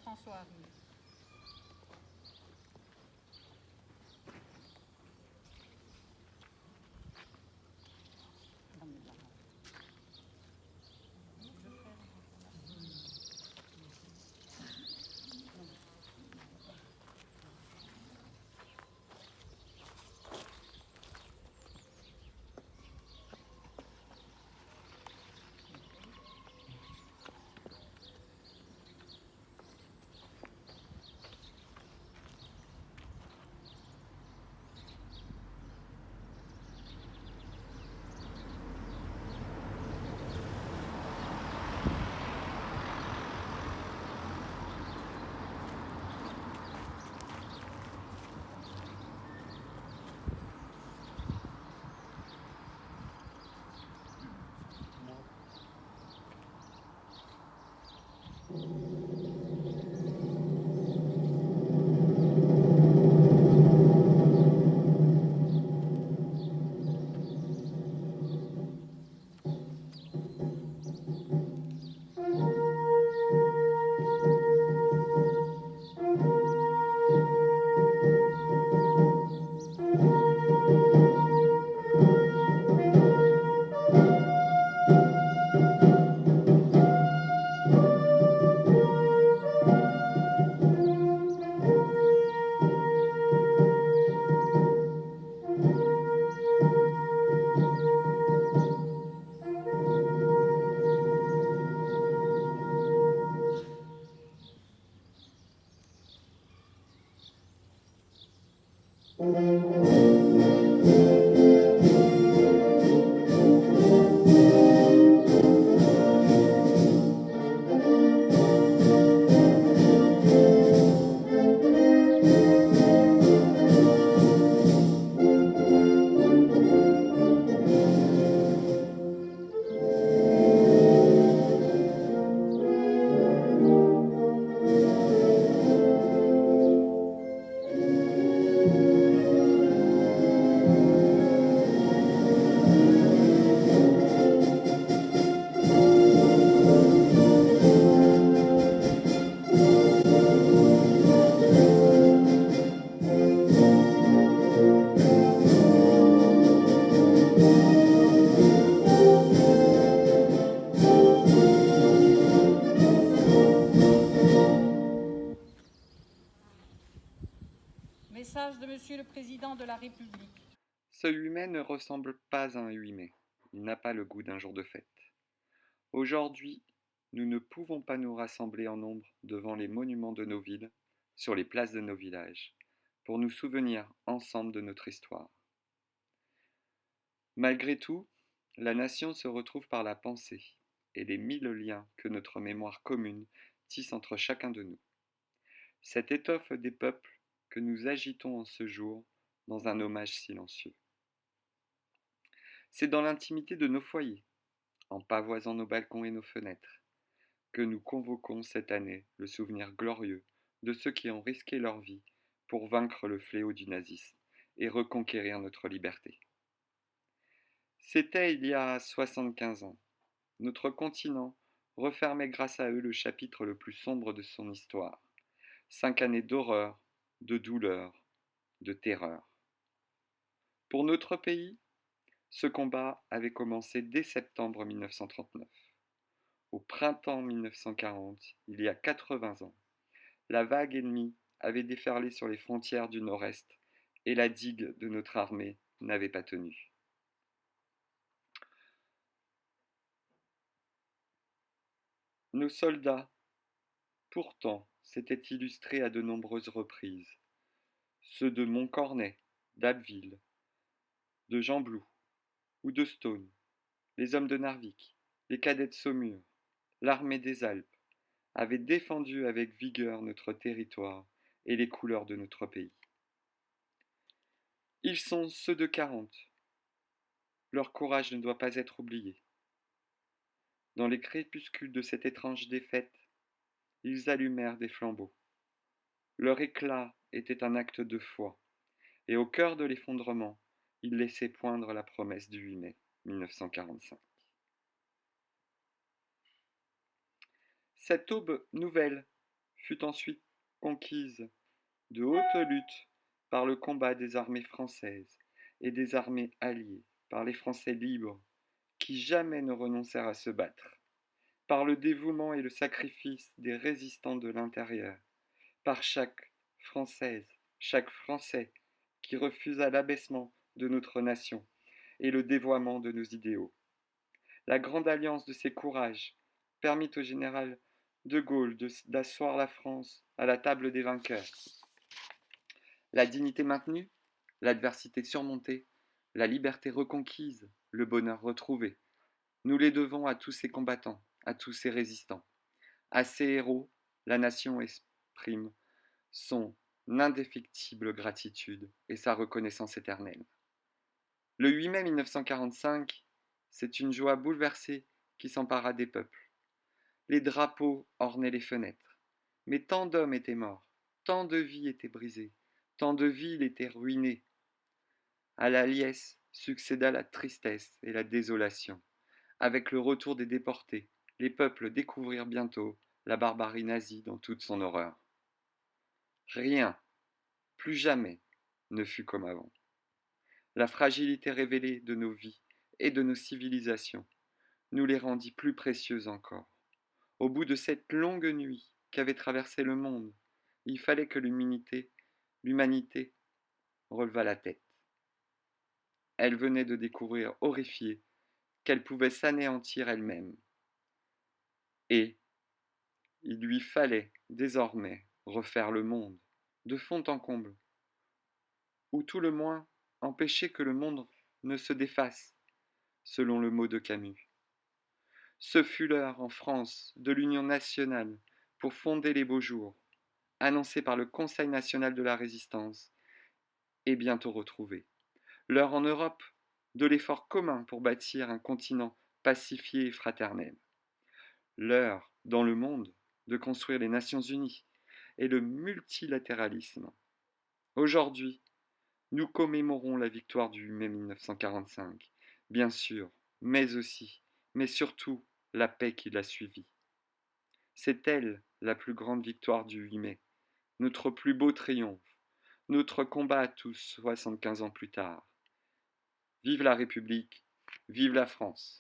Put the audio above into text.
François arrive. Message de Monsieur le Président de la République. Ce 8 mai ne ressemble pas à un 8 mai. Il n'a pas le goût d'un jour de fête. Aujourd'hui, nous ne pouvons pas nous rassembler en nombre devant les monuments de nos villes, sur les places de nos villages, pour nous souvenir ensemble de notre histoire. Malgré tout, la nation se retrouve par la pensée et les 1000 liens que notre mémoire commune tisse entre chacun de nous. Cette étoffe des peuples que nous agitons en ce jour dans un hommage silencieux. C'est dans l'intimité de nos foyers, en pavoisant nos balcons et nos fenêtres, que nous convoquons cette année le souvenir glorieux de ceux qui ont risqué leur vie pour vaincre le fléau du nazisme et reconquérir notre liberté. C'était il y a 75 ans. Notre continent refermait grâce à eux le chapitre le plus sombre de son histoire. 5 années d'horreur, de douleur, de terreur. Pour notre pays, ce combat avait commencé dès septembre 1939. Au printemps 1940, il y a 80 ans, la vague ennemie avait déferlé sur les frontières du Nord-Est et la digue de notre armée n'avait pas tenu. Nos soldats, pourtant, s'étaient illustrés à de nombreuses reprises. Ceux de Montcornet, d'Abbeville, de Gembloux ou de Stone, les hommes de Narvik, les cadets de Saumur, l'armée des Alpes, avaient défendu avec vigueur notre territoire et les couleurs de notre pays. Ils sont ceux de 40. Leur courage ne doit pas être oublié. Dans les crépuscules de cette étrange défaite, ils allumèrent des flambeaux. Leur éclat était un acte de foi, et au cœur de l'effondrement, ils laissaient poindre la promesse du 8 mai 1945. Cette aube nouvelle fut ensuite conquise de haute lutte par le combat des armées françaises et des armées alliées, par les Français libres, qui jamais ne renoncèrent à se battre, par le dévouement et le sacrifice des résistants de l'intérieur, par chaque Française, chaque Français qui refusa l'abaissement de notre nation et le dévoiement de nos idéaux. La grande alliance de ces courages permit au général de Gaulle d'asseoir la France à la table des vainqueurs. La dignité maintenue, l'adversité surmontée, la liberté reconquise, le bonheur retrouvé. Nous les devons à tous ces combattants, à tous ces résistants. À ces héros, la nation exprime son indéfectible gratitude et sa reconnaissance éternelle. Le 8 mai 1945, c'est une joie bouleversée qui s'empara des peuples. Les drapeaux ornaient les fenêtres, mais tant d'hommes étaient morts, tant de vies étaient brisées, tant de villes étaient ruinées. À la liesse succéda la tristesse et la désolation. Avec le retour des déportés, les peuples découvrirent bientôt la barbarie nazie dans toute son horreur. Rien, plus jamais, ne fut comme avant. La fragilité révélée de nos vies et de nos civilisations nous les rendit plus précieuses encore. Au bout de cette longue nuit qu'avait traversé le monde, il fallait que l'humanité relevât la tête. Elle venait de découvrir, horrifiée, qu'elle pouvait s'anéantir elle-même. Et il lui fallait désormais refaire le monde, de fond en comble, ou tout le moins empêcher que le monde ne se défasse, selon le mot de Camus. Ce fut l'heure, en France, de l'union nationale pour fonder les beaux jours, annoncés par le Conseil national de la résistance, et bientôt retrouvés. L'heure en Europe de l'effort commun pour bâtir un continent pacifié et fraternel. L'heure, dans le monde, de construire les Nations Unies et le multilatéralisme. Aujourd'hui, nous commémorons la victoire du 8 mai 1945, bien sûr, mais aussi, mais surtout, la paix qui l'a suivie. C'est elle la plus grande victoire du 8 mai, notre plus beau triomphe, notre combat à tous 75 ans plus tard. Vive la République, vive la France!